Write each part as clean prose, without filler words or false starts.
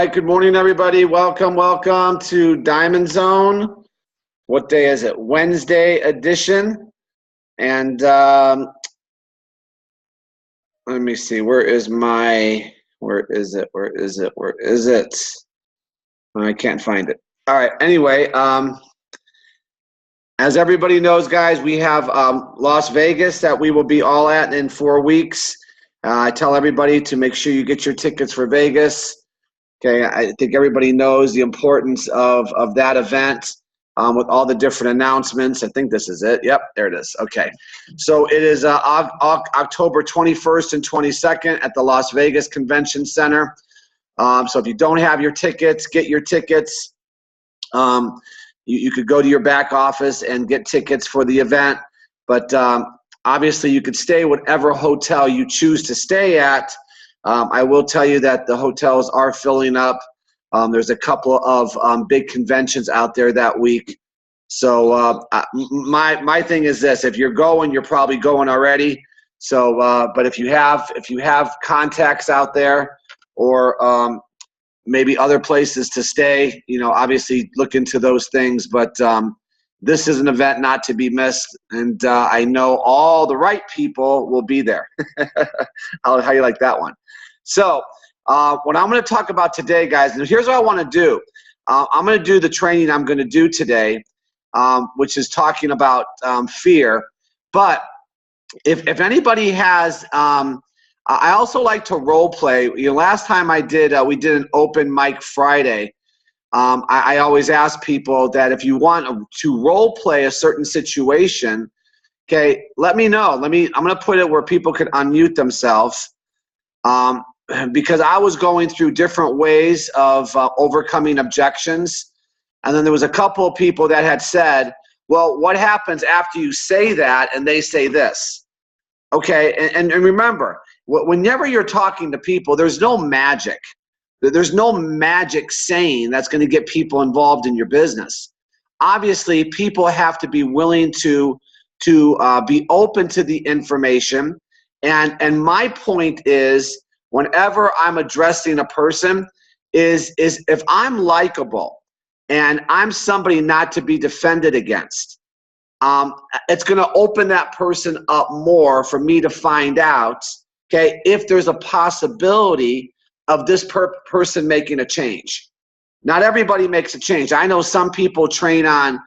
right, good morning, everybody. Welcome to Diamond Zone. What day is it? Wednesday edition. And let me see, where is it? I can't find it. All right, anyway, as everybody knows, guys, we have Las Vegas that we will be all at in 4 weeks. I tell everybody to make sure you get your tickets for Vegas. Okay, I think everybody knows the importance of that event with all the different announcements. I think this is it. Yep, there it is. Okay, so it is October 21st and 22nd at the Las Vegas Convention Center. So if you don't have your tickets, get your tickets. You could go to your back office and get tickets for the event. But obviously, you could stay whatever hotel you choose to stay at. I will tell you that the hotels are filling up. There's a couple of big conventions out there that week. So my thing is this: if you're going, you're probably going already. So, but if you have contacts out there, or maybe other places to stay, obviously look into those things. But this is an event not to be missed, and I know all the right people will be there. How you like that one? So what I'm going to talk about today, guys, and here's what I want to do. I'm going to do the training I'm going to do today, which is talking about fear. But if anybody has, I also like to role play. Last time we did an open mic Friday. I always ask people that if you want to role play a certain situation, okay, let me know. I'm going to put it where people can unmute themselves. Because I was going through different ways of overcoming objections. And then there was a couple of people that had said, well, what happens after you say that and they say this? Okay, and remember, whenever you're talking to people, there's no magic. There's no magic saying that's going to get people involved in your business. Obviously, people have to be willing to be open to the information. And my point is, whenever I'm addressing a person, is if I'm likable and I'm somebody not to be defended against, it's going to open that person up more for me to find out, okay, if there's a possibility of this person making a change. Not everybody makes a change. I know some people train on,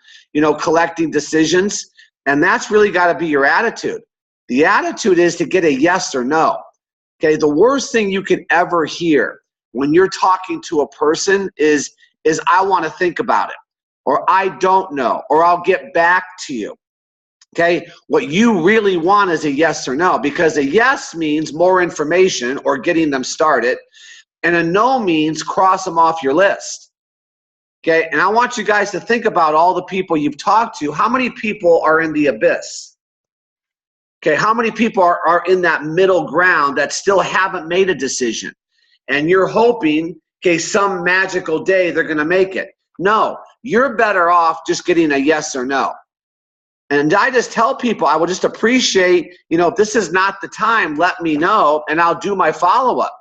collecting decisions, and that's really got to be your attitude. The attitude is to get a yes or no. Okay, the worst thing you could ever hear when you're talking to a person is I want to think about it, or I don't know, or I'll get back to you. Okay, what you really want is a yes or no, because a yes means more information or getting them started, and a no means cross them off your list. Okay, and I want you guys to think about all the people you've talked to. How many people are in the abyss? Okay, how many people are in that middle ground that still haven't made a decision? And you're hoping, okay, some magical day they're going to make it. No, you're better off just getting a yes or no. And I just tell people, I will just appreciate, if this is not the time, let me know, and I'll do my follow-up.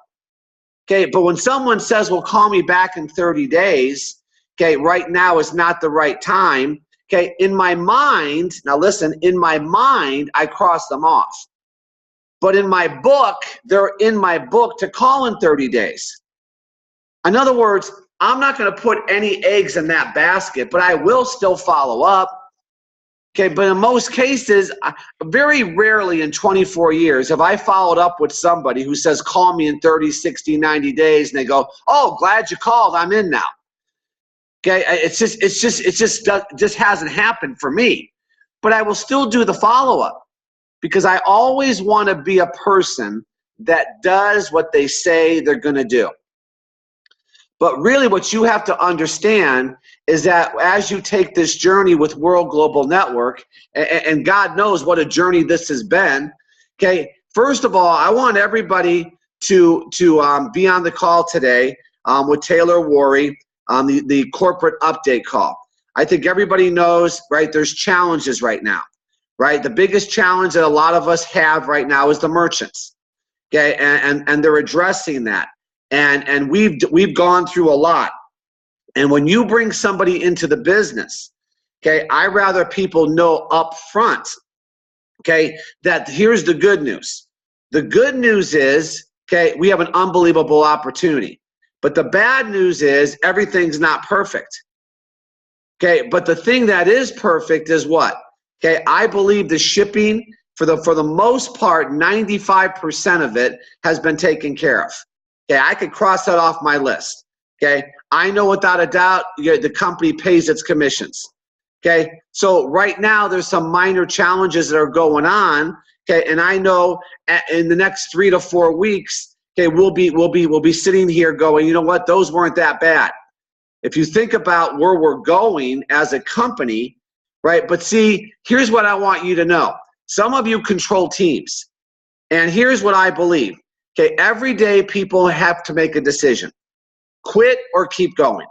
Okay, but when someone says, well, call me back in 30 days, okay, right now is not the right time. Okay, in my mind, now listen, in my mind, I cross them off. But in my book, they're in my book to call in 30 days. In other words, I'm not going to put any eggs in that basket, but I will still follow up. Okay, but in most cases, very rarely in 24 years have I followed up with somebody who says, call me in 30, 60, 90 days, and they go, oh, glad you called, I'm in now. Okay, it just hasn't happened for me. But I will still do the follow-up because I always want to be a person that does what they say they're going to do. But really what you have to understand is that as you take this journey with World Global Network, and God knows what a journey this has been, okay, first of all, I want everybody to be on the call today with Taylor Worry on the corporate update call. I think everybody knows, right, there's challenges right now, right? The biggest challenge that a lot of us have right now is the merchants, okay, and they're addressing that. And we've gone through a lot. And when you bring somebody into the business, okay, I rather people know up front, okay, that here's the good news. The good news is, okay, we have an unbelievable opportunity. But the bad news is everything's not perfect. Okay, but the thing that is perfect is what? Okay, I believe the shipping, for the most part, 95% of it has been taken care of. Okay, I could cross that off my list. Okay, I know without a doubt the company pays its commissions. Okay, so right now there's some minor challenges that are going on. Okay, and I know in the next 3 to 4 weeks, okay, we'll be sitting here going, you know what? Those weren't that bad. If you think about where we're going as a company, right? But see, here's what I want you to know. Some of you control teams, and here's what I believe. Okay, every day people have to make a decision: quit or keep going.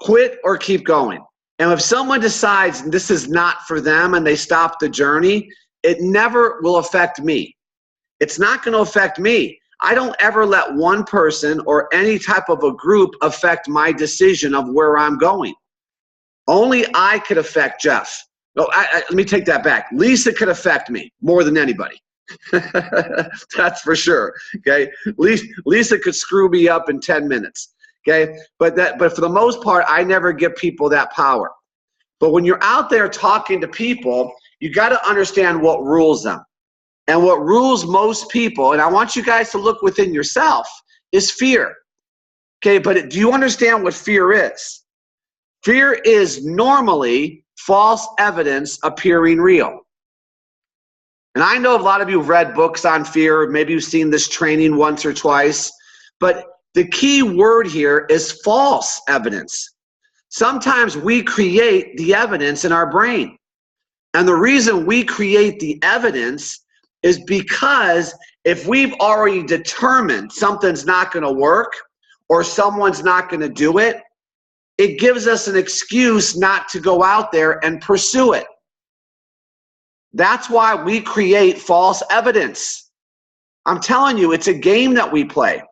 Quit or keep going. And if someone decides this is not for them and they stop the journey, it never will affect me. It's not going to affect me. I don't ever let one person or any type of a group affect my decision of where I'm going. Only I could affect Jeff. No, let me take that back. Lisa could affect me more than anybody. That's for sure. Okay, Lisa could screw me up in 10 minutes. Okay, but for the most part, I never give people that power. But when you're out there talking to people, you got to understand what rules them. And what rules most people, and I want you guys to look within yourself, is fear. Okay, but do you understand what fear is? Fear is normally false evidence appearing real. And I know a lot of you have read books on fear. Maybe you've seen this training once or twice. But the key word here is false evidence. Sometimes we create the evidence in our brain. And the reason we create the evidence is because if we've already determined something's not going to work or someone's not going to do it, it gives us an excuse not to go out there and pursue it. That's why we create false evidence. I'm telling you, it's a game that we play.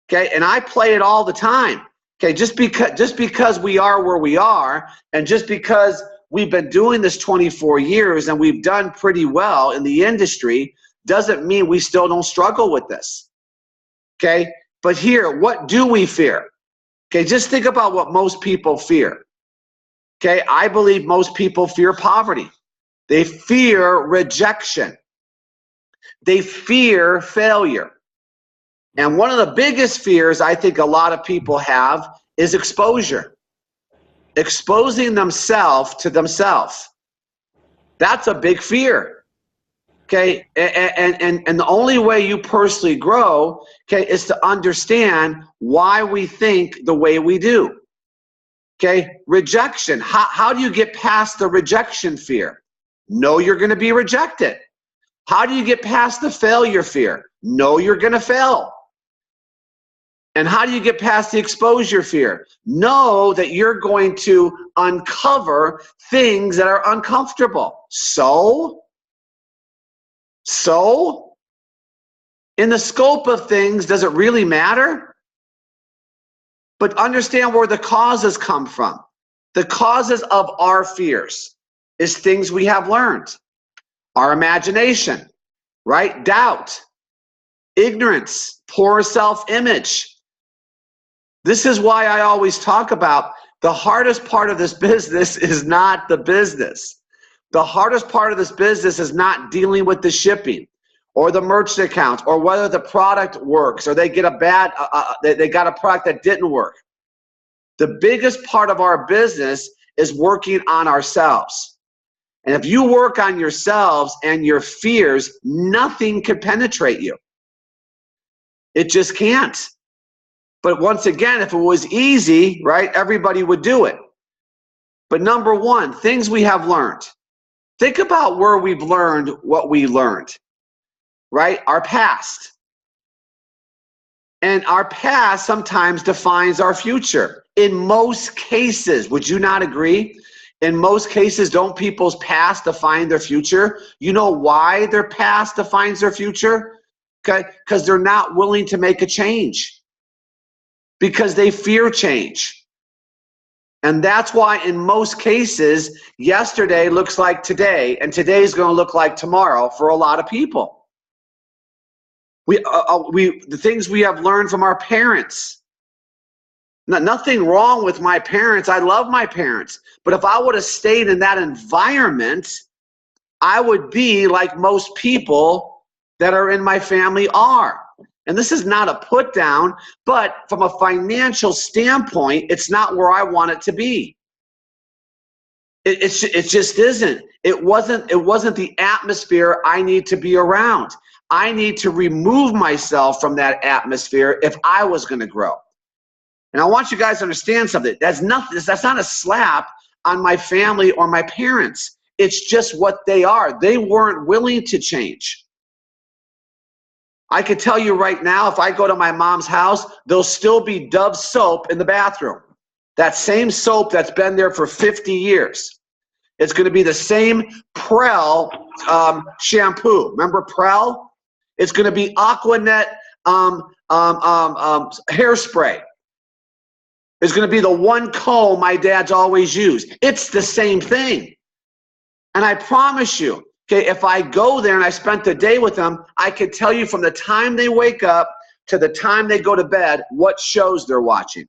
Okay, and I play it all the time. Okay, just because we are where we are, and just because we've been doing this 24 years and we've done pretty well in the industry, doesn't mean we still don't struggle with this. Okay, but here, what do we fear? Okay, just think about what most people fear. Okay, I believe most people fear poverty. They fear rejection. They fear failure. And one of the biggest fears I think a lot of people have is exposure. Exposing themselves to themselves. That's a big fear. Okay, and the only way you personally grow, okay, is to understand why we think the way we do. Okay, rejection. How do you get past the rejection fear? Know you're going to be rejected. How do you get past the failure fear? Know you're going to fail. And how do you get past the exposure fear? Know that you're going to uncover things that are uncomfortable. So, in the scope of things, does it really matter? But understand where the causes come from. The causes of our fears is things we have learned. Our imagination, right? Doubt, ignorance, poor self-image. This is why I always talk about the hardest part of this business is not the business. The hardest part of this business is not dealing with the shipping or the merchant accounts or whether the product works or they get they got a product that didn't work. The biggest part of our business is working on ourselves. And if you work on yourselves and your fears, nothing can penetrate you. It just can't. But once again, if it was easy, right, everybody would do it. But number one, things we have learned. Think about where we've learned what we learned, right? Our past. And our past sometimes defines our future. In most cases, would you not agree? In most cases, don't people's past define their future? You know why their past defines their future? Okay, because they're not willing to make a change. because they fear change. And that's why in most cases, yesterday looks like today, and today is going to look like tomorrow for a lot of people. The things we have learned from our parents. Nothing wrong with my parents. I love my parents. But if I would have stayed in that environment, I would be like most people that are in my family are. And this is not a put down, but from a financial standpoint, it's not where I want it to be. It just isn't. It wasn't the atmosphere I need to be around. I need to remove myself from that atmosphere if I was going to grow. And I want you guys to understand something. That's not a slap on my family or my parents. It's just what they are. They weren't willing to change. I could tell you right now, if I go to my mom's house, there'll still be Dove soap in the bathroom. That same soap that's been there for 50 years. It's going to be the same Prel shampoo. Remember Prel? It's going to be Aquanet hairspray. It's going to be the one comb my dad's always used. It's the same thing. And I promise you, okay, if I go there and I spent the day with them, I could tell you from the time they wake up to the time they go to bed what shows they're watching.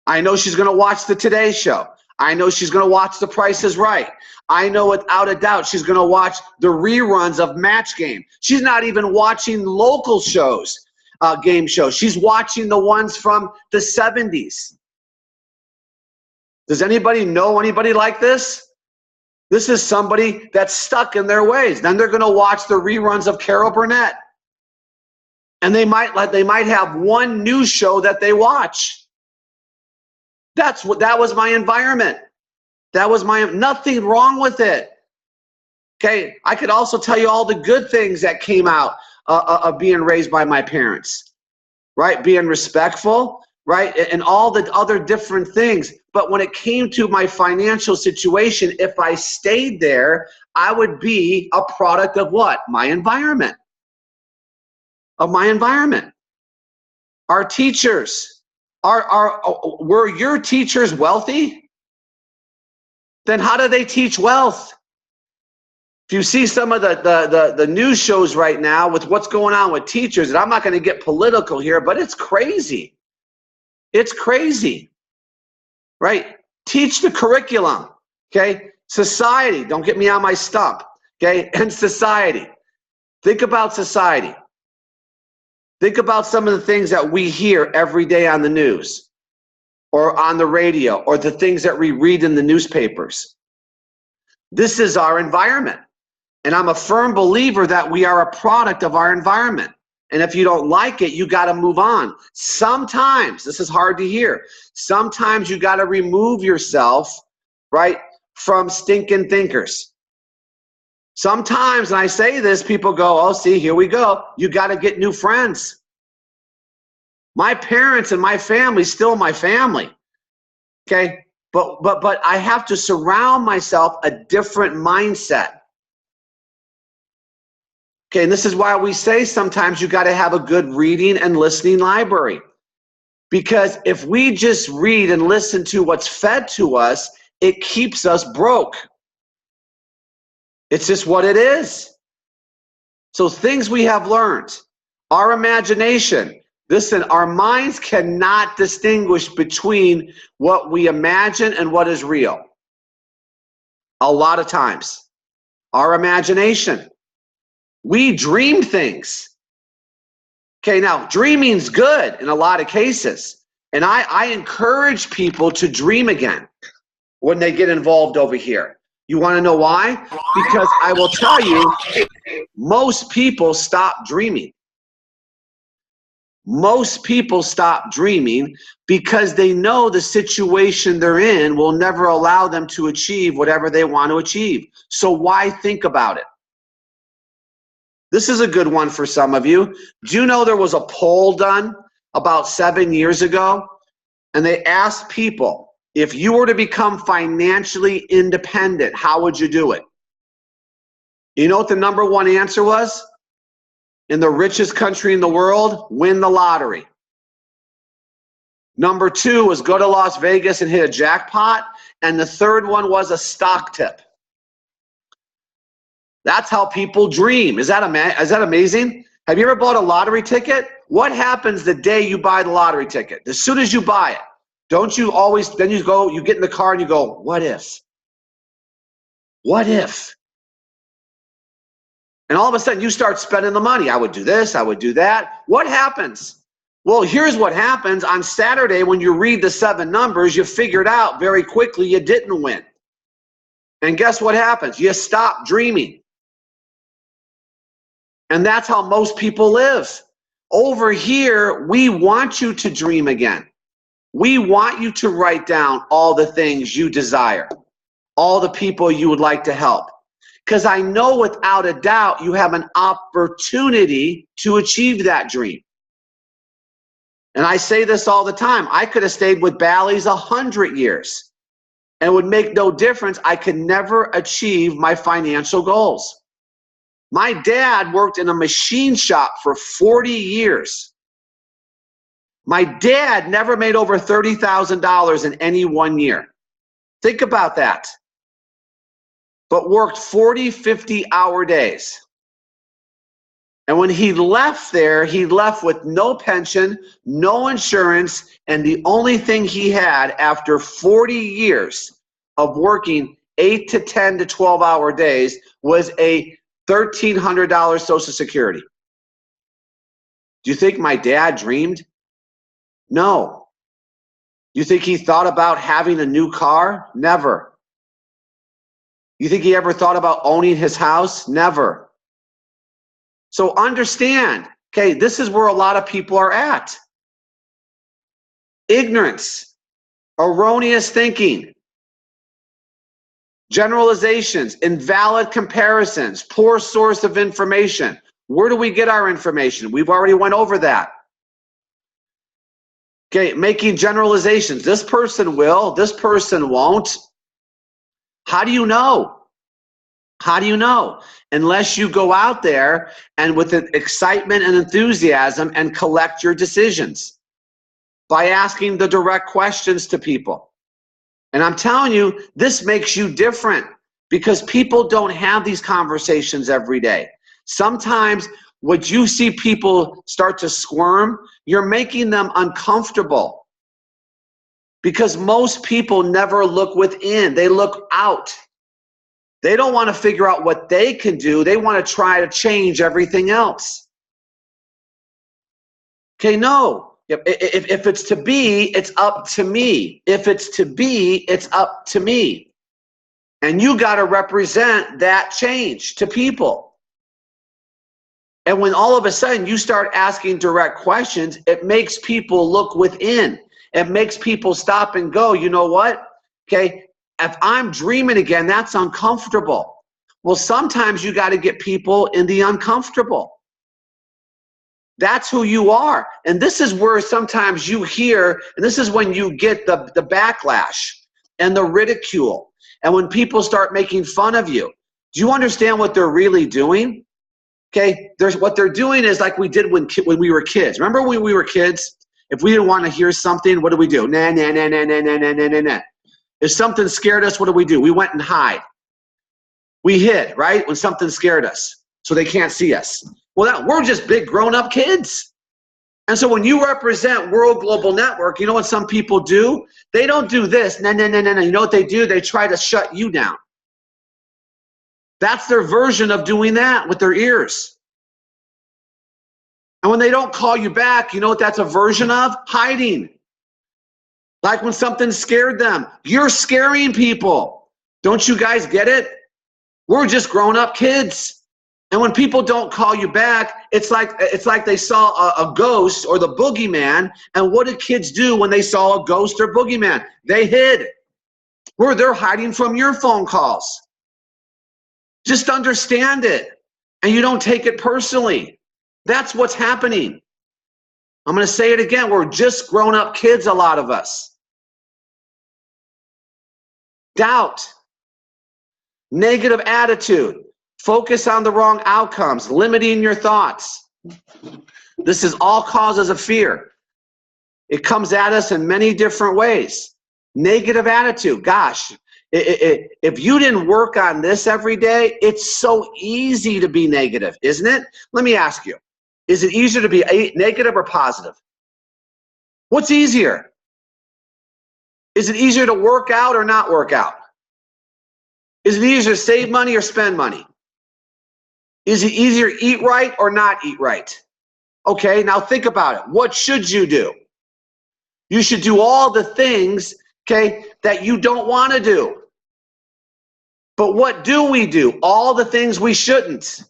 I know she's going to watch the Today Show. I know she's going to watch The Price is Right. I know without a doubt she's going to watch the reruns of Match Game. She's not even watching local shows. Game show. She's watching the ones from the 70s. Does anybody know anybody like this? This is somebody that's stuck in their ways. Then they're going to watch the reruns of Carol Burnett. And they might have one news show that they watch. That was my environment. That was nothing wrong with it. Okay, I could also tell you all the good things that came out of being raised by my parents, right? Being respectful, right? And all the other different things. But when it came to my financial situation, if I stayed there, I would be a product of what? My environment. Of my environment. Our teachers, were your teachers wealthy? Then how do they teach wealth? If you see some of the news shows right now with what's going on with teachers, and I'm not going to get political here, but it's crazy. It's crazy, right? Teach the curriculum, okay? Society, don't get me on my stump, okay? And society. Think about society. Think about some of the things that we hear every day on the news or on the radio or the things that we read in the newspapers. This is our environment. And I'm a firm believer that we are a product of our environment. And if you don't like it, you got to move on. Sometimes, this is hard to hear, sometimes you got to remove yourself, right, from stinking thinkers. Sometimes, and I say this, people go, oh, see, here we go. You got to get new friends. My parents and my family, still my family, okay? But I have to surround myself a different mindset. Okay, and this is why we say sometimes you got to have a good reading and listening library. Because if we just read and listen to what's fed to us, it keeps us broke. It's just what it is. So things we have learned, our imagination. Listen, our minds cannot distinguish between what we imagine and what is real. A lot of times. Our imagination. We dream things. Okay, now dreaming's good in a lot of cases. And I encourage people to dream again when they get involved over here. You want to know why? Because I will tell you, most people stop dreaming. Most people stop dreaming because they know the situation they're in will never allow them to achieve whatever they want to achieve. So why think about it? This is a good one for some of you. Do you know there was a poll done about 7 years ago? And they asked people, if you were to become financially independent, how would you do it? You know what the number one answer was? In the richest country in the world, win the lottery. Number 2 was go to Las Vegas and hit a jackpot. And the third one was a stock tip. That's how people dream. Is that amazing? Have you ever bought a lottery ticket? What happens the day you buy the lottery ticket? As soon as you buy it, don't you always, then you get in the car and you go, what if? What if? And all of a sudden you start spending the money. I would do this, I would do that. What happens? Well, here's what happens. On Saturday, when you read the 7 numbers, you figured out very quickly you didn't win. And guess what happens? You stop dreaming. And that's how most people live. Over here, we want you to dream again. We want you to write down all the things you desire, all the people you would like to help. Because I know without a doubt you have an opportunity to achieve that dream. And I say this all the time. I could have stayed with Bally's 100 years. And it would make no difference. I could never achieve my financial goals. My dad worked in a machine shop for 40 years. My dad never made over $30,000 in any one year. Think about that. But worked 40, 50-hour days. And when he left there, he left with no pension, no insurance, and the only thing he had after 40 years of working 8 to 10 to 12-hour days was a $1,300 Social Security. Do you think my dad dreamed? No. You think he thought about having a new car? Never. You think he ever thought about owning his house? Never. So understand, okay, this is where a lot of people are at. Ignorance, erroneous thinking, generalizations, invalid comparisons, poor source of information. Where do we get our information? We've already went over that. Okay, making generalizations. This person will, this person won't. How do you know? How do you know? Unless you go out there and with excitement and enthusiasm and collect your decisions by asking the direct questions to people. And I'm telling you, this makes you different because people don't have these conversations every day. Sometimes when you see people start to squirm, you're making them uncomfortable because most people never look within, they look out. They don't want to figure out what they can do. They want to try to change everything else. Okay, no. If it's to be, it's up to me. If it's to be, it's up to me. And you got to represent that change to people. And when all of a sudden you start asking direct questions, it makes people look within. It makes people stop and go, you know what? Okay. If I'm dreaming again, that's uncomfortable. Well, sometimes you got to get people in the uncomfortable. That's who you are. And this is where sometimes you hear, and this is when you get the backlash and the ridicule. And when people start making fun of you. Do you understand what they're really doing? Okay, what they're doing is like we did when we were kids. Remember when we were kids? If we didn't want to hear something, what do we do? Nah, nah, nah, nah, nah, nah, nah, nah, nah. If something scared us, what do? We went and hide. We hid, right? When something scared us, so they can't see us. Well, we're just big grown-up kids. And so when you represent World Global Network, you know what some people do? They don't do this. No, no, no, no, no. You know what they do? They try to shut you down. That's their version of doing that with their ears. And when they don't call you back, you know what that's a version of? Hiding. Like when something scared them. You're scaring people. Don't you guys get it? We're just grown-up kids. And when people don't call you back, it's like they saw a ghost or the boogeyman. And what did kids do when they saw a ghost or boogeyman? They hid. They're hiding from your phone calls. Just understand it. And you don't take it personally. That's what's happening. I'm going to say it again. We're just grown-up kids, a lot of us. Doubt, negative attitude, focus on the wrong outcomes, limiting your thoughts. This is all causes of fear. It comes at us in many different ways. Negative attitude. Gosh, if you didn't work on this every day, it's so easy to be negative, isn't it? Let me ask you, is it easier to be negative or positive? What's easier? Is it easier to work out or not work out? Is it easier to save money or spend money? Is it easier to eat right or not eat right? Okay, now think about it. What should you do? You should do all the things, okay, that you don't want to do. But what do we do? All the things we shouldn't.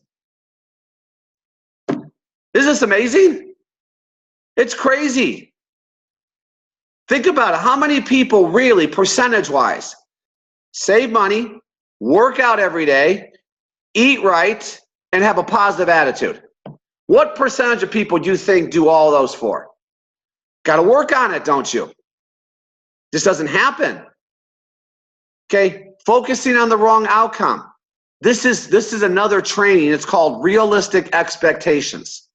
Isn't this amazing? It's crazy. Think about it. How many people really, percentage-wise, save money, work out every day, eat right, and have a positive attitude? What percentage of people do you think do all those for? Got to work on it, don't you? This doesn't happen. Okay, focusing on the wrong outcome. This is another training. It's called realistic expectations.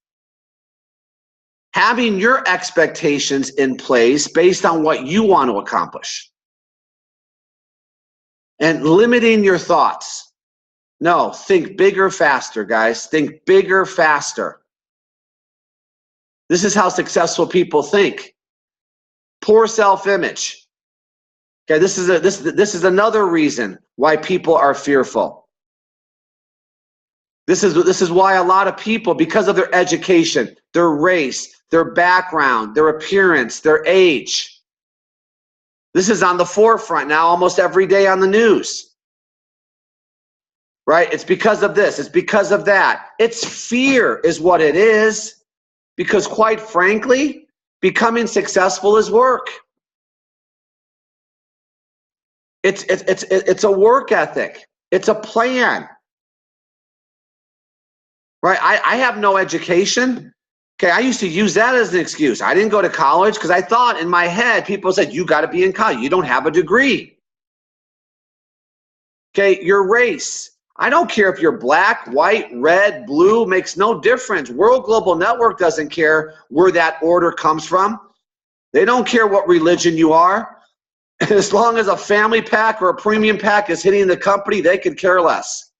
Having your expectations in place based on what you want to accomplish. And limiting your thoughts. No, think bigger, faster, guys. Think bigger, faster. This is how successful people think. Poor self-image. Okay, this is another reason why people are fearful. This is why a lot of people, because of their education, their race, their background, their appearance, their age. This is on the forefront now almost every day on the news. Right? It's because of this. It's because of that. It's fear is what it is. Because quite frankly, becoming successful is work. It's a work ethic. It's a plan. Right? I have no education. Okay, I used to use that as an excuse. I didn't go to college because I thought in my head, people said, you got to be in college. You don't have a degree. Okay, your race. I don't care if you're black, white, red, blue, makes no difference. World Global Network doesn't care where that order comes from. They don't care what religion you are. As long as a family pack or a premium pack is hitting the company, they could care less.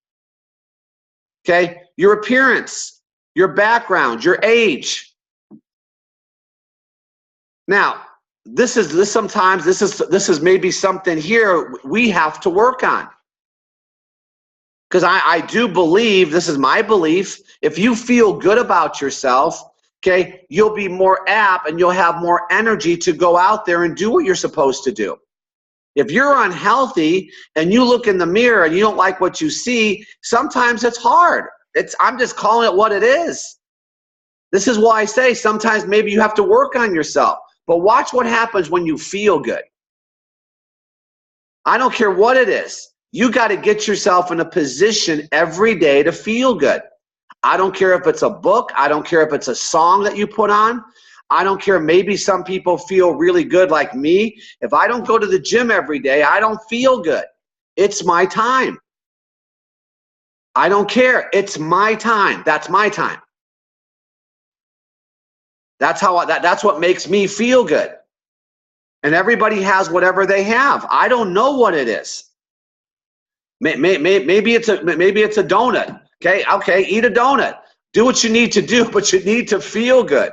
Okay, your appearance, your background, your age. Now, this is maybe something here we have to work on. Because I do believe, this is my belief, if you feel good about yourself, okay, you'll be more apt and you'll have more energy to go out there and do what you're supposed to do. If you're unhealthy and you look in the mirror and you don't like what you see, sometimes it's hard. I'm just calling it what it is. This is why I say sometimes maybe you have to work on yourself. But watch what happens when you feel good. I don't care what it is. You got to get yourself in a position every day to feel good. I don't care if it's a book. I don't care if it's a song that you put on. I don't care. Maybe some people feel really good like me. If I don't go to the gym every day, I don't feel good. It's my time. I don't care. It's my time. That's my time. That's what makes me feel good. And everybody has whatever they have. I don't know what it is. Maybe it's a donut. Okay, eat a donut. Do what you need to do, but you need to feel good.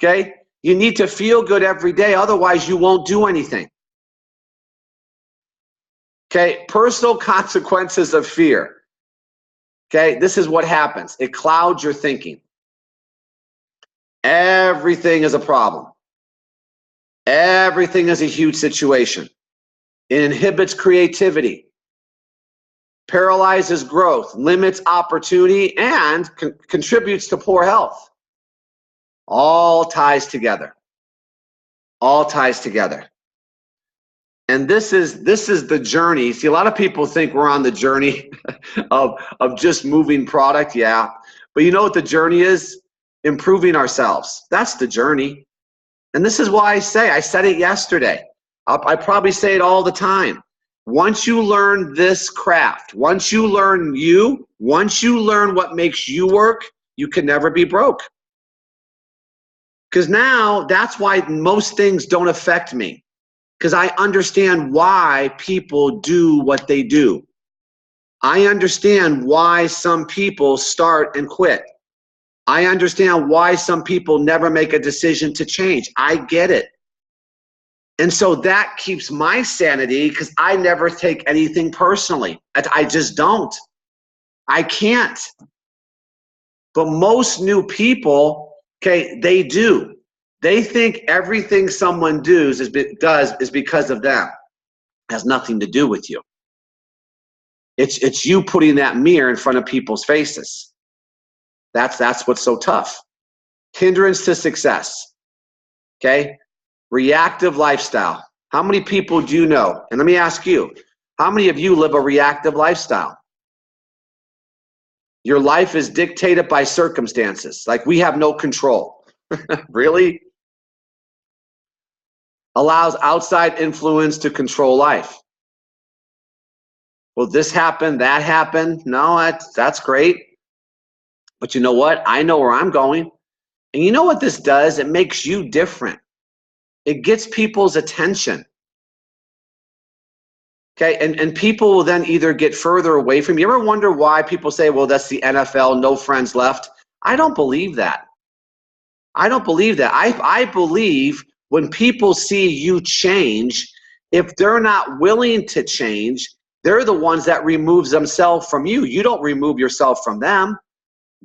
Okay, you need to feel good every day. Otherwise, you won't do anything. Okay, personal consequences of fear. Okay, this is what happens. It clouds your thinking. Everything is a problem. Everything is a huge situation. It inhibits creativity. Paralyzes growth, limits opportunity, and contributes to poor health. All ties together. All ties together. And this is the journey. See, a lot of people think we're on the journey of just moving product, yeah. But you know what the journey is? Improving ourselves. That's the journey. And this is why I said it yesterday. I probably say it all the time. Once you learn this craft, once you learn what makes you work, you can never be broke. Because now that's why most things don't affect me. Because I understand why people do what they do. I understand why some people start and quit. I understand why some people never make a decision to change. I get it. And so that keeps my sanity because I never take anything personally. I just don't. I can't. But most new people, okay, they do. They think everything someone does is because of them. It has nothing to do with you. It's you putting that mirror in front of people's faces. That's what's so tough. Hindrance to success. Okay? Reactive lifestyle. How many people do you know? And let me ask you, how many of you live a reactive lifestyle? Your life is dictated by circumstances. Like we have no control. Really? Allows outside influence to control life. Well, this happened, that happened. No, that's great. But you know what? I know where I'm going. And you know what this does? It makes you different. It gets people's attention. Okay, and people will then either get further away from you. You ever wonder why people say, well, that's the NFL, no friends left? I don't believe that. I don't believe that. I believe when people see you change, if they're not willing to change, they're the ones that removes themselves from you. You don't remove yourself from them.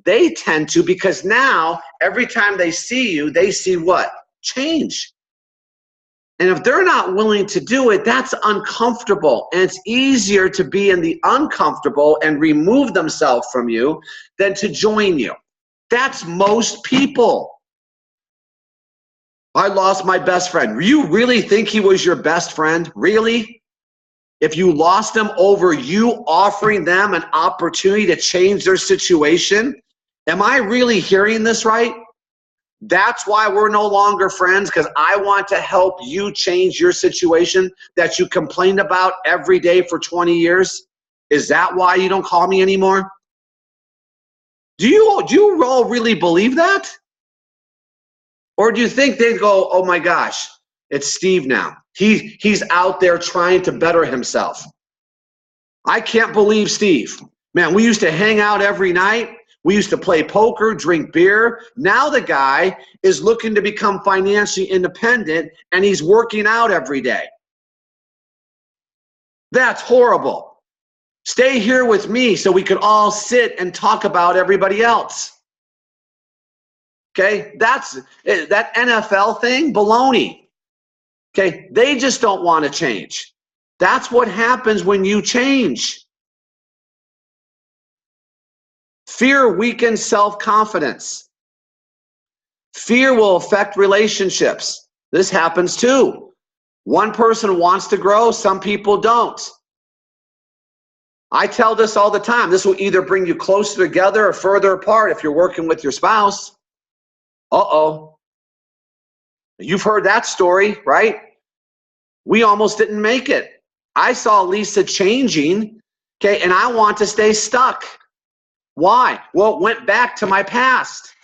They tend to, because now every time they see you, they see what? Change. And if they're not willing to do it, that's uncomfortable. And it's easier to be in the uncomfortable and remove themselves from you than to join you. That's most people. I lost my best friend. You really think he was your best friend? Really? If you lost him over you offering them an opportunity to change their situation, am I really hearing this right? That's why we're no longer friends, because I want to help you change your situation that you complained about every day for 20 years. Is that why you don't call me anymore? Do you all really believe that? Or do you think they'd go, oh my gosh, it's Steve now. He's out there trying to better himself. I can't believe Steve. Man, we used to hang out every night. We used to play poker, drink beer. Now the guy is looking to become financially independent and he's working out every day. That's horrible. Stay here with me so we could all sit and talk about everybody else. Okay, that's that NFL thing, baloney. Okay, they just don't want to change. That's what happens when you change. Fear weakens self-confidence. Fear will affect relationships. This happens too. One person wants to grow, some people don't. I tell this all the time. This will either bring you closer together or further apart if you're working with your spouse. Uh-oh. You've heard that story, right? We almost didn't make it. I saw Lisa changing, okay, and I want to stay stuck. Why? Well, it went back to my past.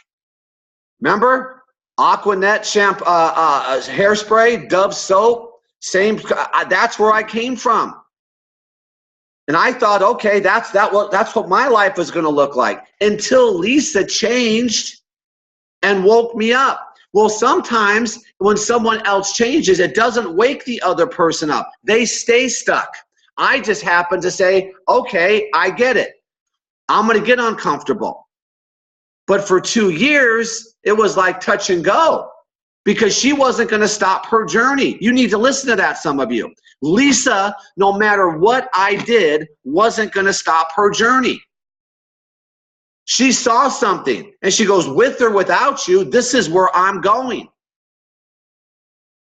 Remember? Aquanet shampoo, hairspray, Dove soap, same. That's where I came from. And I thought, okay, that's what my life was going to look like until Lisa changed and woke me up. Well, sometimes when someone else changes, it doesn't wake the other person up. They stay stuck. I just happen to say, okay, I get it. I'm going to get uncomfortable. But for 2 years, it was like touch and go because she wasn't going to stop her journey. You need to listen to that, some of you. Lisa, no matter what I did, wasn't going to stop her journey. She saw something and she goes, with or without you, this is where I'm going.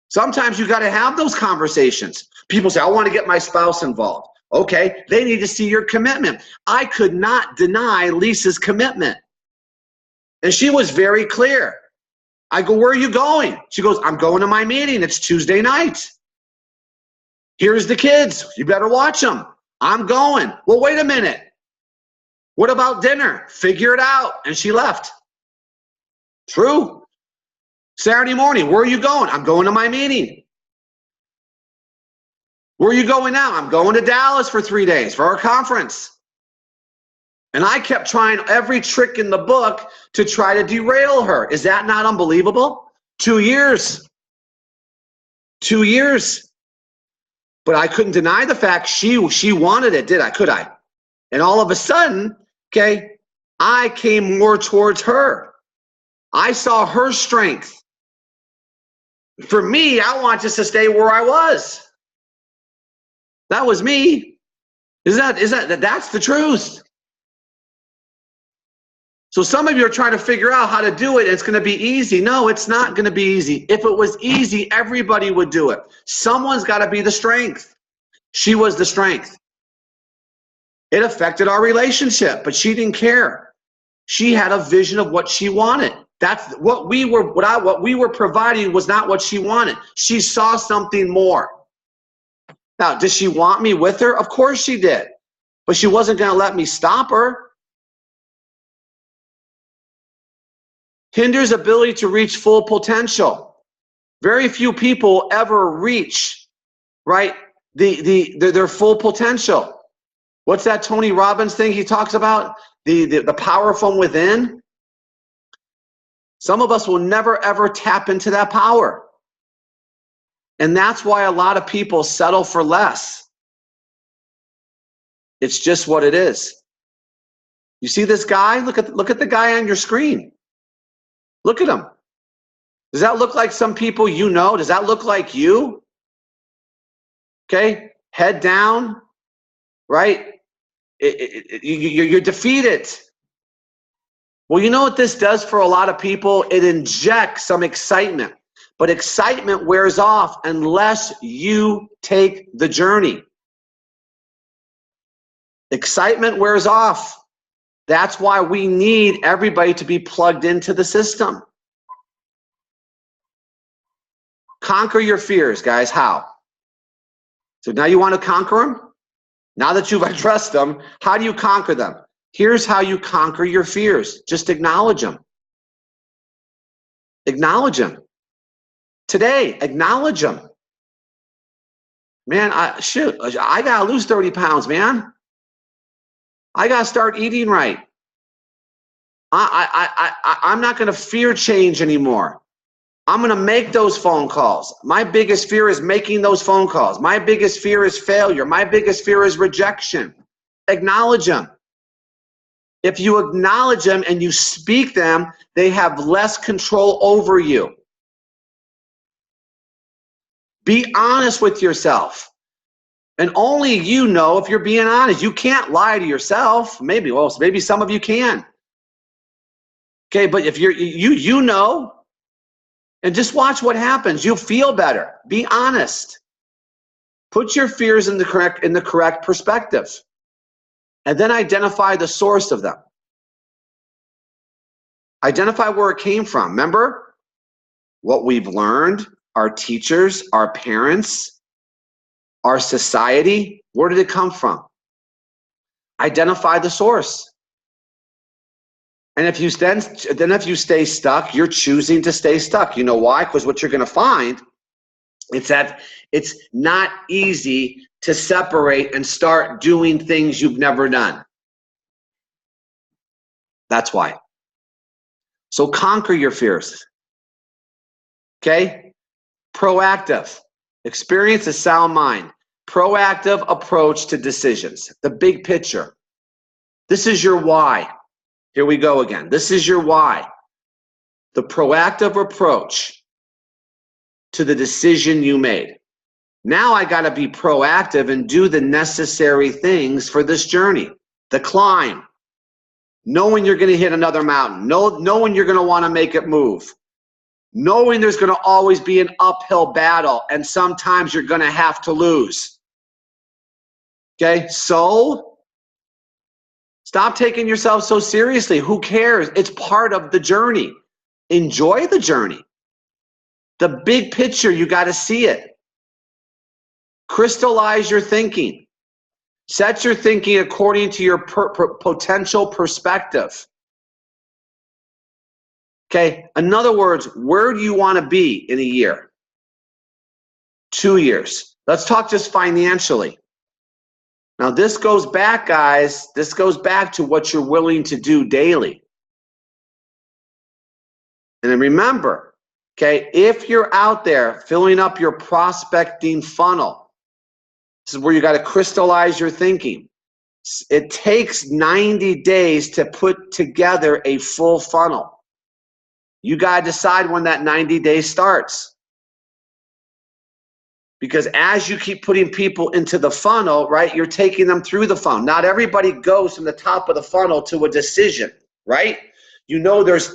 Sometimes you got to have those conversations. People say, I want to get my spouse involved. Okay, they need to see your commitment. I could not deny Lisa's commitment. And she was very clear. I go, where are you going? She goes, I'm going to my meeting. It's Tuesday night. Here's the kids. You better watch them. I'm going. Well, wait a minute. What about dinner? Figure it out. And she left. True. Saturday morning, where are you going? I'm going to my meeting. Where are you going now? I'm going to Dallas for 3 days for our conference. And I kept trying every trick in the book to try to derail her. Is that not unbelievable? 2 years. 2 years. But I couldn't deny the fact she wanted it, did I? Could I? And all of a sudden, okay, I came more towards her. I saw her strength. For me, I want just to stay where I was. That was me. That's the truth. So some of you are trying to figure out how to do it. It's going to be easy. No, it's not going to be easy. If it was easy, everybody would do it. Someone's got to be the strength. She was the strength. It affected our relationship, but she didn't care. She had a vision of what she wanted. That's what we were providing was not what she wanted. She saw something more. Now, does she want me with her? Of course she did. But she wasn't going to let me stop her. Hinders ability to reach full potential. Very few people ever reach, right, their full potential. What's that Tony Robbins thing he talks about? The power from within. Some of us will never, ever tap into that power. And that's why a lot of people settle for less. It's just what it is. You see this guy? Look at the guy on your screen. Look at him. Does that look like some people you know? Does that look like you? Okay, head down, right? You're defeated. Well, you know what this does for a lot of people? It injects some excitement. But excitement wears off unless you take the journey. Excitement wears off. That's why we need everybody to be plugged into the system. Conquer your fears, guys. How? So now you want to conquer them? Now that you've addressed them, how do you conquer them? Here's how you conquer your fears. Just acknowledge them. Acknowledge them. Today, acknowledge them. Man, I got to lose 30 pounds, man. I got to start eating right. I'm not going to fear change anymore. I'm going to make those phone calls. My biggest fear is making those phone calls. My biggest fear is failure. My biggest fear is rejection. Acknowledge them. If you acknowledge them and you speak them, they have less control over you. Be honest with yourself. And only you know if you're being honest. You can't lie to yourself. Maybe some of you can. Okay, but if you know, and just watch what happens. You'll feel better. Be honest. Put your fears in the correct perspective. And then identify the source of them. Identify where it came from. Remember what we've learned, our teachers, our parents, our society. Where did it come from? Identify the source. And if you stay stuck, you're choosing to stay stuck. You know why? Because what you're going to find is that it's not easy to separate and start doing things you've never done. That's why. So conquer your fears. Okay? Proactive. Experience a sound mind. Proactive approach to decisions. The big picture. This is your why. Here we go again. This is your why. The proactive approach to the decision you made. Now I got to be proactive and do the necessary things for this journey. The climb. Knowing you're going to hit another mountain. Knowing you're going to want to make it move. Knowing there's going to always be an uphill battle and sometimes you're going to have to lose. Okay? So stop taking yourself so seriously. Who cares? It's part of the journey. Enjoy the journey. The big picture, you got to see it. Crystallize your thinking. Set your thinking according to your potential perspective. Okay, in other words, where do you want to be in a year? 2 years. Let's talk just financially. Now, this goes back, guys, this goes back to what you're willing to do daily. And then remember, okay, if you're out there filling up your prospecting funnel, this is where you got to crystallize your thinking. It takes 90 days to put together a full funnel. You got to decide when that 90 days starts. Because as you keep putting people into the funnel, right, you're taking them through the funnel. Not everybody goes from the top of the funnel to a decision, right? You know, there's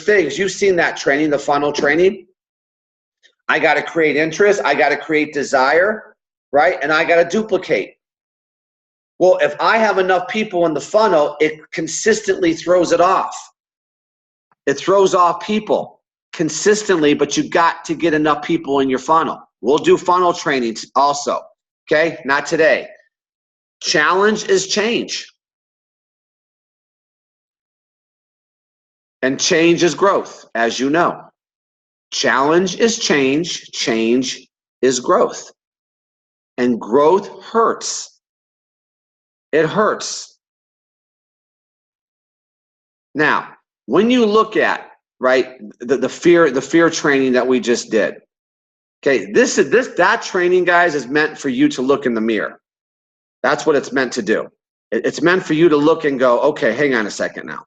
things. You've seen that training, the funnel training. I got to create interest. I got to create desire, right? And I got to duplicate. Well, if I have enough people in the funnel, it consistently throws it off. It throws off people consistently, but you got to get enough people in your funnel. We'll do funnel trainings also, okay? Not today. Challenge is change. And change is growth, as you know. Challenge is change. Change is growth. And growth hurts. It hurts. Now, when you look at, right, the fear training that we just did, okay, that training, guys, is meant for you to look in the mirror. That's what it's meant to do. It's meant for you to look and go, okay, hang on a second now.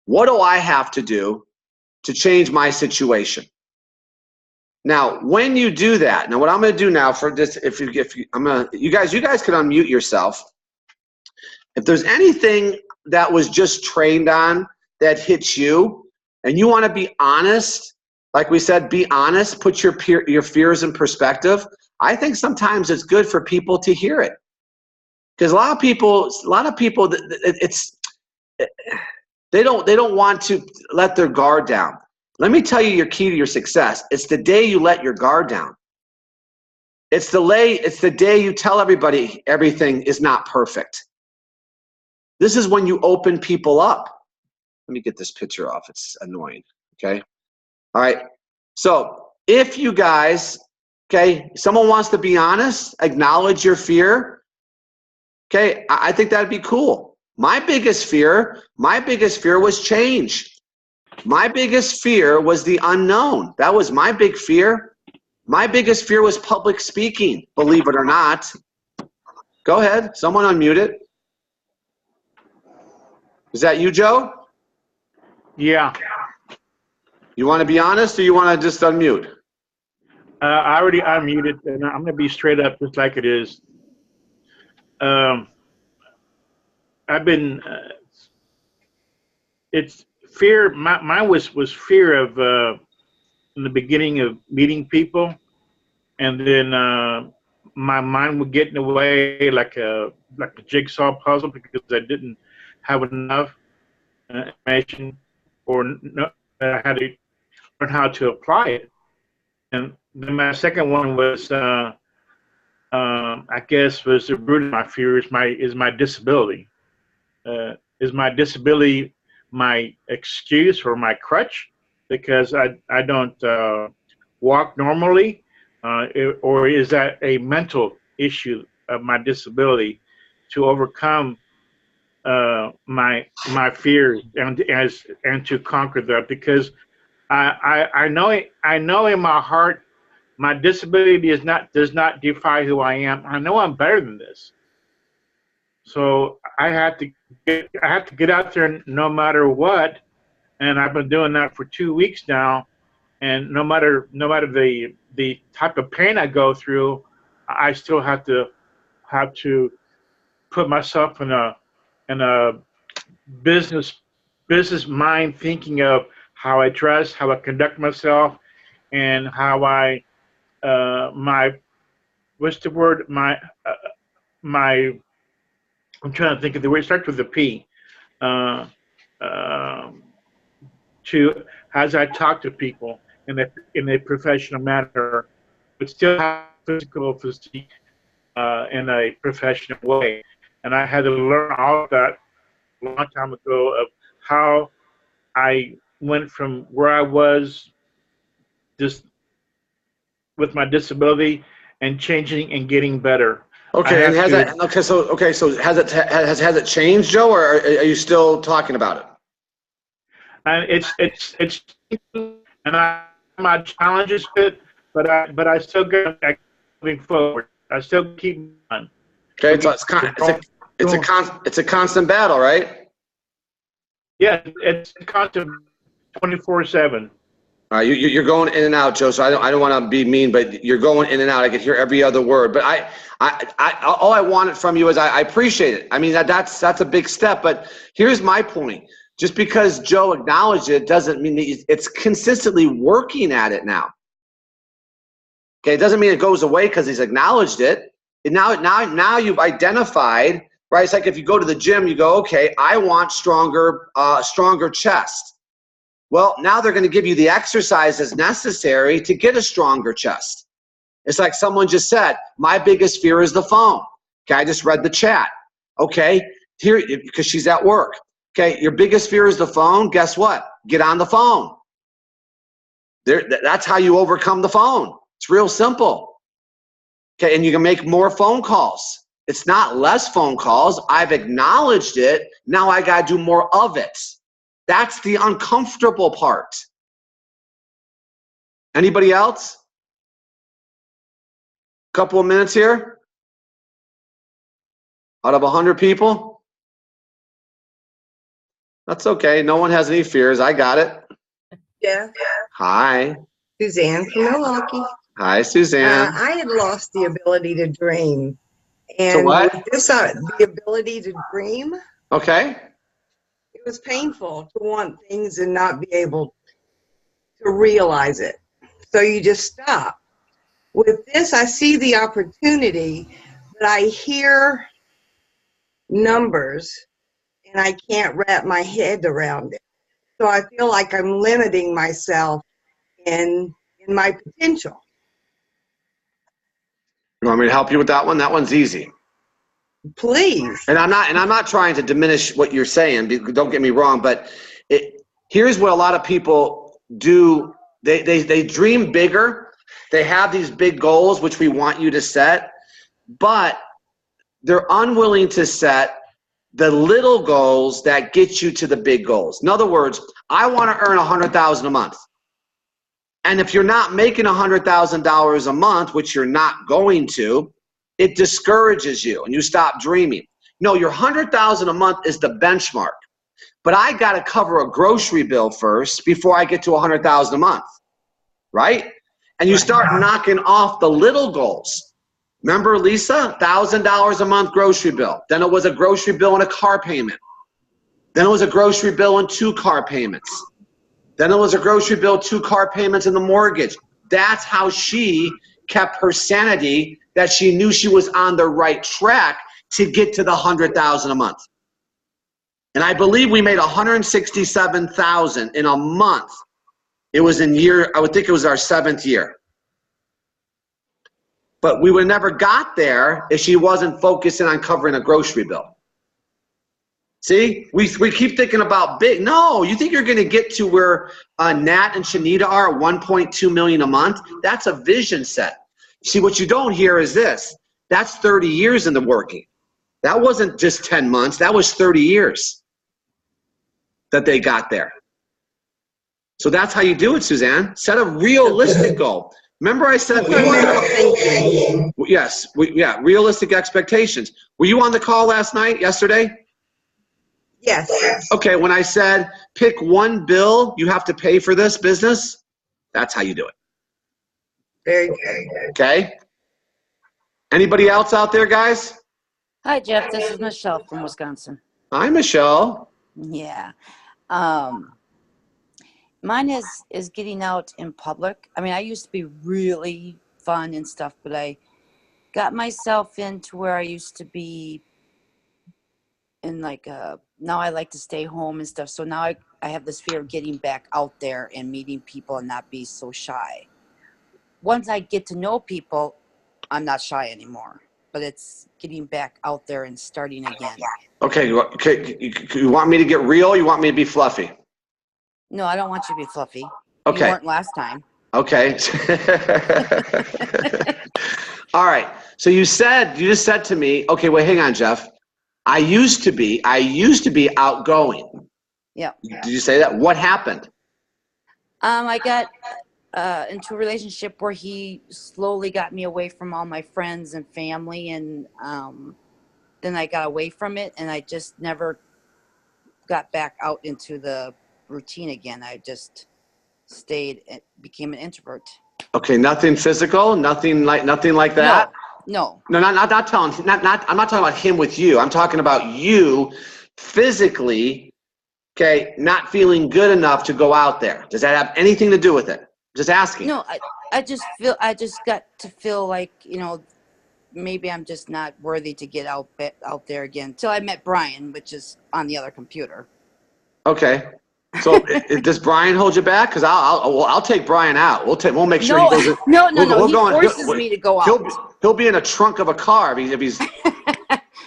What do I have to do to change my situation? Now, when you do that, now what I'm going to do now for this, you guys can unmute yourself. If there's anything that was just trained on that hits you, and you want to be honest, like we said, be honest, put your fears in perspective. I think sometimes it's good for people to hear it, because a lot of people, they don't want to let their guard down. Let me tell you your key to your success. It's the day you let your guard down. It's the day you tell everybody everything is not perfect. This is when you open people up. Let me get this picture off. It's annoying. Okay. All right. So if you guys, okay, someone wants to be honest, acknowledge your fear. Okay. I think that'd be cool. My biggest fear was change. My biggest fear was the unknown. That was my big fear. My biggest fear was public speaking, believe it or not. Go ahead. Someone unmute it. Is that you, Joe? Yeah. You want to be honest, or you want to just unmute? I already unmuted, and I'm going to be straight up just like it is. I've been, it's fear, mine was fear of, in the beginning of meeting people, and then my mind would get in the way like a jigsaw puzzle because I didn't have enough information, or no, I had to learn how to apply it. And then my second one was, I guess, was the root of my fear is my disability. Is my disability my excuse or my crutch because I don't walk normally, or is that a mental issue of my disability to overcome my fears and to conquer that? Because I know in my heart my disability does not define who I am. I know I'm better than this. So I have to get out there no matter what, and I've been doing that for 2 weeks now. And no matter the type of pain I go through, I still have to put myself in a business mind thinking of how I dress, how I conduct myself, and how I what's the word my I'm trying to think of the word. It starts with a P. Uh, to as I talk to people in a professional manner, but still have physical physique in a professional way. And I had to learn all of that a long time ago of how I went from where I was just with my disability and changing and getting better. I Okay, and have has to. that so has it changed, Joe, or are you still talking about it? And it's and I my challenges fit, but I still get moving forward. I still keep on. Okay, We're going, going. it's a constant battle, right? Yeah, it's constant 24/7. You're going in and out, Joe. So I don't want to be mean, but you're going in and out. I could hear every other word. But all I wanted from you is I appreciate it. I mean that's a big step. But here's my point. Just because Joe acknowledged it doesn't mean that it's consistently working at it now. Okay, it doesn't mean it goes away because he's acknowledged it. And now you've identified, right? It's like if you go to the gym, you go, okay, I want stronger chest. Well, now they're going to give you the exercises necessary to get a stronger chest. It's like someone just said, my biggest fear is the phone. Okay, I just read the chat. Okay, here, because she's at work. Okay, your biggest fear is the phone. Guess what? Get on the phone. That's how you overcome the phone. It's real simple. Okay, and you can make more phone calls. It's not less phone calls. I've acknowledged it. Now I got to do more of it. That's the uncomfortable part. Anybody else? Couple of minutes here? Out of 100 people? That's okay. No one has any fears. I got it. Yeah. Hi. Suzanne from Milwaukee. Hi, Suzanne. I had lost the ability to dream. And So what? with this, the ability to dream, Okay. it was painful to want things and not be able to realize it. So you just stop. With this, I see the opportunity, but I hear numbers and I can't wrap my head around it. So I feel like I'm limiting myself in my potential. You want me to help you with that one? That one's easy. Please. And I'm not trying to diminish what you're saying. Don't get me wrong, but here's what a lot of people do. They dream bigger. They have these big goals, which we want you to set, but they're unwilling to set the little goals that get you to the big goals. In other words, I want to earn $100,000 a month. And if you're not making $100,000 a month, which you're not going to, it discourages you and you stop dreaming. No, your $100,000 a month is the benchmark. But I got to cover a grocery bill first before I get to $100,000 a month, right? And you start knocking off the little goals. Remember, Lisa, $1,000 a month grocery bill. Then it was a grocery bill and a car payment. Then it was a grocery bill and 2 car payments. Then it was a grocery bill, 2 car payments, and the mortgage. That's how she kept her sanity, that she knew she was on the right track to get to the $100,000 a month. And I believe we made $167,000 in a month. It was I would think it was our 7th year. But we would never got there if she wasn't focusing on covering a grocery bill. See, we keep thinking about big. No, you think you're going to get to where Nat and Shanita are at 1.2 million a month? That's a vision set. See, what you don't hear is this. That's 30 years in the working. That wasn't just 10 months. That was 30 years that they got there. So that's how you do it, Suzanne. Set a realistic goal. Remember I said, realistic expectations. Were you on the call yesterday? Yes. Okay, when I said pick one bill you have to pay for this business, that's how you do it. Very good. Okay? Anybody else out there, guys? Hi, Jeff. This is Michelle from Wisconsin. Hi, Michelle. Yeah. Mine is getting out in public. I mean, I used to be really fun and stuff, but I got myself into where I used to be in now I like to stay home and stuff. So now I have this fear of getting back out there and meeting people and not be so shy. Once I get to know people, I'm not shy anymore, but it's getting back out there and starting again. Okay, you want me to get real or you want me to be fluffy? No, I don't want you to be fluffy. Okay. You weren't last time. Okay. All right. So you just said to me, okay, wait, hang on, Jeff. I used to be outgoing. Yeah. Did you say that? What happened? I got into a relationship where he slowly got me away from all my friends and family, and then I got away from it, and I just never got back out into the routine again. I just stayed and became an introvert. Okay, nothing physical, nothing like that. No. No, I'm not talking about him with you. I'm talking about you physically, okay, not feeling good enough to go out there. Does that have anything to do with it? Just asking. No, I just got to feel like, maybe I'm just not worthy to get out there again. Till I met Brian, which is on the other computer. Okay. So does Brian hold you back? Because I'll take Brian out. We'll make sure he goes. No. He forces me to go out. He'll be in a trunk of a car if he's.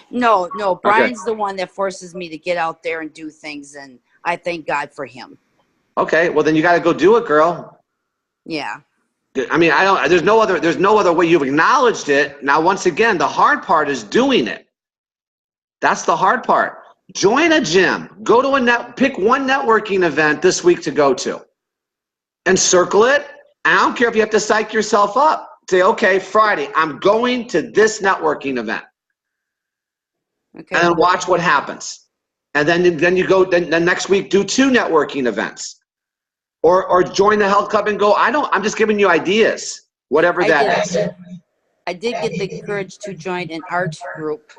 No. Brian's the one that forces me to get out there and do things, and I thank God for him. Okay, well then you got to go do it, girl. Yeah. I mean, there's no other way. You've acknowledged it. Now, once again, the hard part is doing it. That's the hard part. Join a gym. Go to pick one networking event this week to go to. And circle it. And I don't care if you have to psych yourself up. Say, okay, Friday, I'm going to this networking event. Okay. And then watch what happens. And then you go, then next week, do 2 networking events. Or join the health club and go, I'm just giving you ideas, whatever that is. I did get the courage to join an art group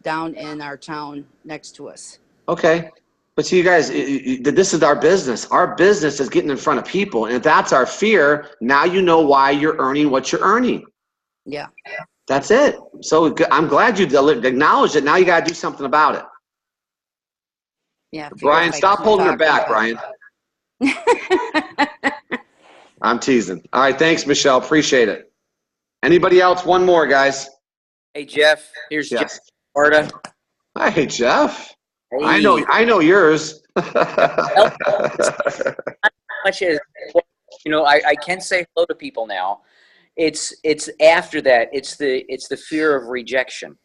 down in our town next to us. Okay. But see, you guys, this is our business. Our business is getting in front of people. And if that's our fear, now you know why you're earning what you're earning. Yeah. That's it. So I'm glad you acknowledged it. Now you got to do something about it. Yeah. Brian, stop holding her back, Brian. I'm teasing. All right. Thanks, Michelle. Appreciate it. Anybody else? One more, guys. Hey, Jeff. Here's Yes. Jeff Florida. Hi, Jeff. Hey. I know yours. Much as I can say hello to people now. It's after that. It's the fear of rejection.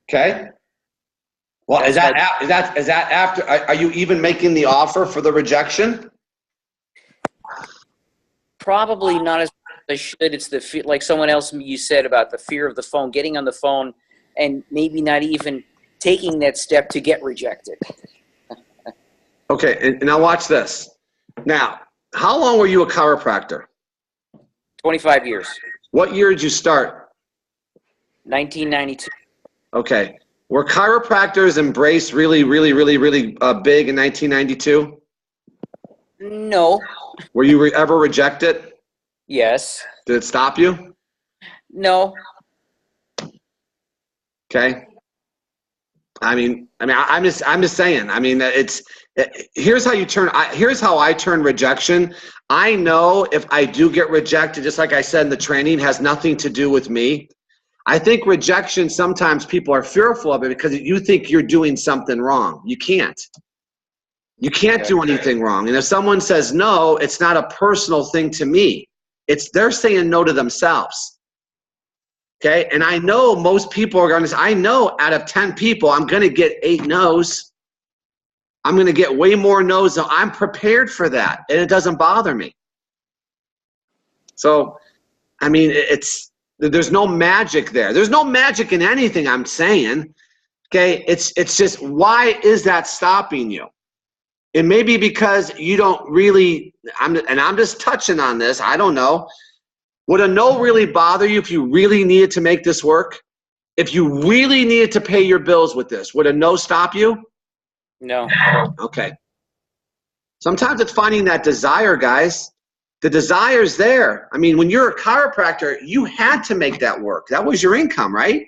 Okay. Well, is that after? Are you even making the offer for the rejection? Probably not as much as I should. It's the like someone else you said about the fear of the phone, getting on the phone, and maybe not even taking that step to get rejected. Okay, and now watch this. Now, how long were you a chiropractor? 25 years. What year did you start? 1992. Okay. Were chiropractors embraced really big in 1992? No. Were you ever rejected? Yes. Did it stop you? No. Okay. I'm just saying. I mean, here's how I turn rejection. I know if I do get rejected, just like I said in the training, has nothing to do with me. I think rejection, sometimes people are fearful of it because you think you're doing something wrong. You can't. You can't do anything wrong. And if someone says no, it's not a personal thing to me. They're saying no to themselves. Okay, and I know most people are going to say, I know out of 10 people, I'm going to get 8 no's. I'm going to get way more no's. So I'm prepared for that, and it doesn't bother me. So, I mean, there's no magic there. There's no magic in anything I'm saying. Okay, it's just, why is that stopping you? It may be because you don't really, I'm just touching on this, I don't know. Would a no really bother you if you really needed to make this work? If you really needed to pay your bills with this, would a no stop you? No. Okay. Sometimes it's finding that desire, guys. The desire's there. I mean, when you're a chiropractor, you had to make that work. That was your income, right?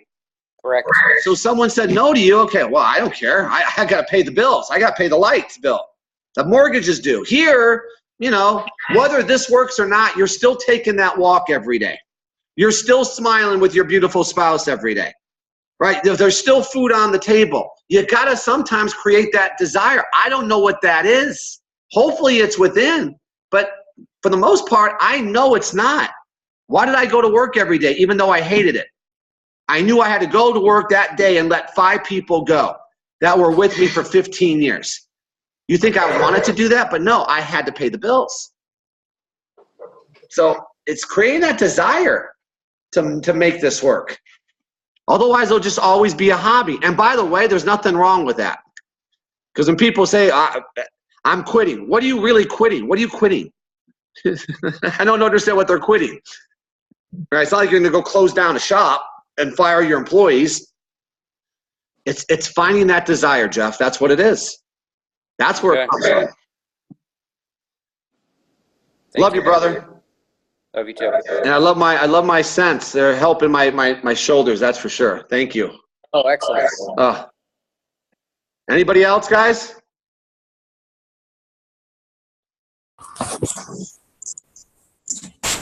Correct. So someone said no to you. Okay, well, I don't care. I got to pay the bills. I got to pay the lights bill. The mortgage is due. Here, whether this works or not, you're still taking that walk every day. You're still smiling with your beautiful spouse every day. right? There's still food on the table. You got to sometimes create that desire. I don't know what that is. Hopefully it's within, but for the most part, I know it's not. Why did I go to work every day, even though I hated it? I knew I had to go to work that day and let 5 people go that were with me for 15 years. You think I wanted to do that? But no, I had to pay the bills. So it's creating that desire to make this work. Otherwise, it'll just always be a hobby. And by the way, there's nothing wrong with that. Because when people say, I'm quitting, what are you really quitting? What are you quitting? I don't understand what they're quitting. Right? It's not like you're going to go close down a shop and fire your employees. It's finding that desire, Jeff. That's what it is. That's where it comes from. Love you, brother. Love you too. And I love my scents. They're helping my shoulders. That's for sure. Thank you. Oh, excellent. Anybody else, guys?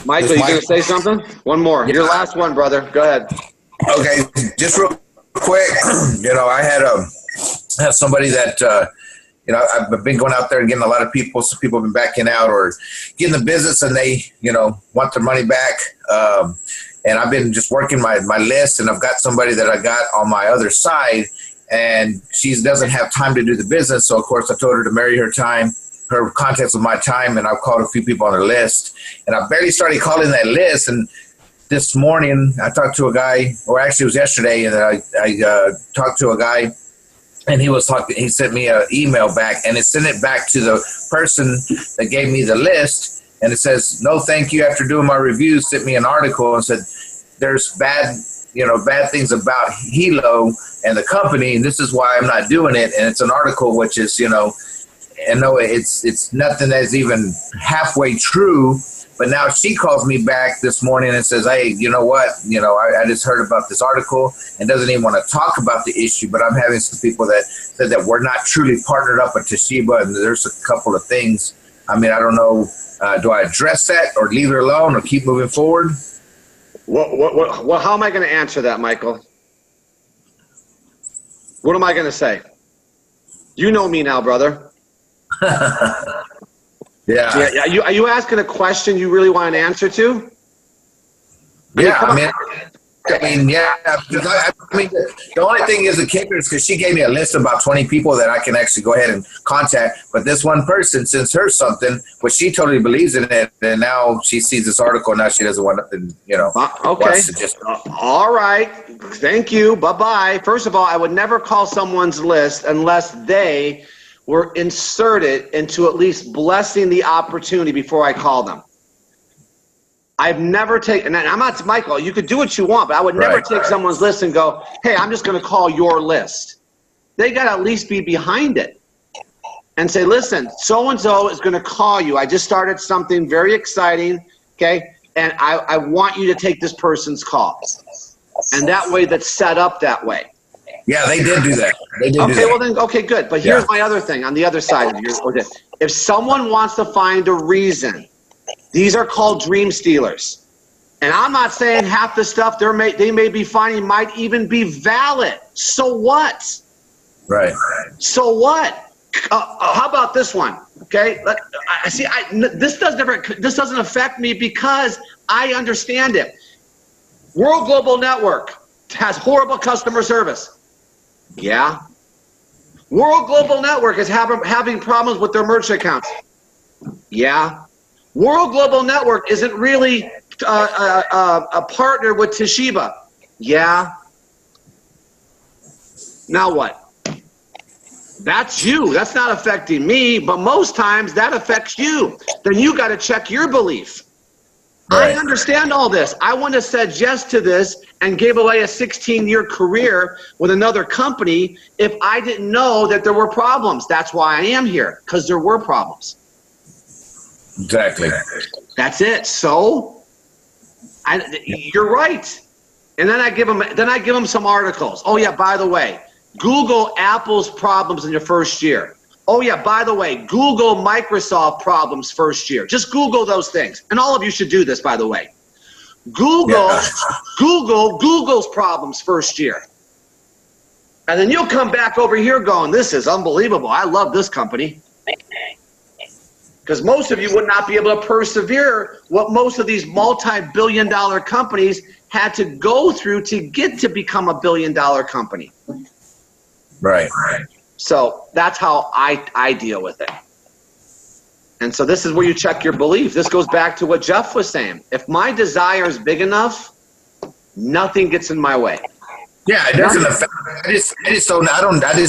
Michael, you going to say something? One more. Your last one, brother. Go ahead. Okay, just real quick. I had somebody that, I've been going out there and getting a lot of people. Some people have been backing out or getting the business and they, want their money back. And I've been just working my list, and I've got somebody that I got on my other side, and she doesn't have time to do the business. So, of course, I told her to marry her contacts with my time, and I've called a few people on her list. And I barely started calling that list, and this morning I talked to a guy, or actually it was yesterday, and I talked to a guy, and he sent me an email back, and it sent it back to the person that gave me the list, and it says, no thank you, after doing my review, sent me an article and said there's bad things about Hilo and the company, and this is why I'm not doing it. And it's an article which is, and no, it's nothing that's even halfway true. But now she calls me back this morning and says, hey, you know what? I just heard about this article and doesn't even want to talk about the issue. But I'm having some people that said that we're not truly partnered up with Toshiba, and there's a couple of things. I mean, I don't know. Do I address that or leave it alone or keep moving forward? Well, how am I going to answer that, Michael? What am I going to say? You know me now, brother. Yeah. Are you asking a question you really want an answer to? Yeah, yeah. The only thing is the kicker is because she gave me a list of about 20 people that I can actually go ahead and contact. But this one person sends her something, which she totally believes in it, and now she sees this article, and now she doesn't want nothing, Okay. All right. Thank you. Bye-bye. First of all, I would never call someone's list unless they were inserted into at least blessing the opportunity before I call them. I've never taken, and I'm not, Michael, you could do what you want, but I would never take someone's list and go, hey, I'm just going to call your list. They got to at least be behind it and say, listen, so-and-so is going to call you. I just started something very exciting, okay, and I want you to take this person's call. And that way that's set up that way. Yeah, they did do that. Well then, okay, good. But here's my other thing on the other side of yours. Okay. If someone wants to find a reason, these are called dream stealers. And I'm not saying half the stuff they may be finding might even be valid. So what? Right. So what? How about this one? Okay. This doesn't affect me because I understand it. World Global Network has horrible customer service. Yeah. World Global Network is having problems with their merchant accounts. Yeah. World Global Network isn't really a partner with Toshiba. Yeah. Now what? That's you. That's not affecting me, but most times that affects you. Then you got to check your belief. Right. I understand all this. I wouldn't have said yes to this and gave away a 16-year career with another company if I didn't know that there were problems. That's why I am here, because there were problems. Exactly. That's it. So, you're right. And then I give them some articles. Oh yeah, by the way, Google Apple's problems in your first year. Oh yeah, by the way, Google Microsoft problems first year. Just Google those things. And all of you should do this, by the way. Google's problems first year. And then you'll come back over here going, this is unbelievable. I love this company. Because most of you would not be able to persevere what most of these multi-billion-dollar companies had to go through to get to become a billion-dollar company. Right. So that's how I deal with it. And so this is where you check your belief. This goes back to what Jeff was saying. If my desire is big enough, nothing gets in my way. Yeah, it doesn't affect. I just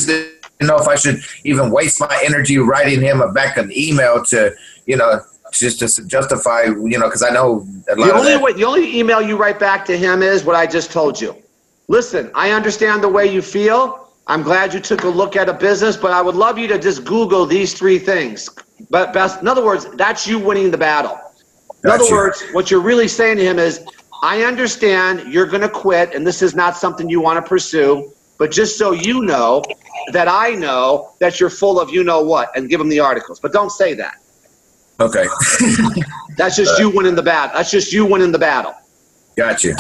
didn't know if I should even waste my energy writing him back an email to, just to justify, because I know a lot of that. The only email you write back to him is what I just told you. Listen, I understand the way you feel. I'm glad you took a look at a business, but I would love you to just Google these 3 things. But in other words, that's you winning the battle. In other words, what you're really saying to him is, I understand you're going to quit and this is not something you want to pursue, but just so you know that I know that you're full of you-know-what, and give him the articles. But don't say that. Okay. That's just you winning the battle. That's just you winning the battle. Gotcha.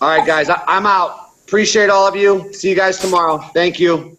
All right, guys, I'm out. Appreciate all of you. See you guys tomorrow. Thank you.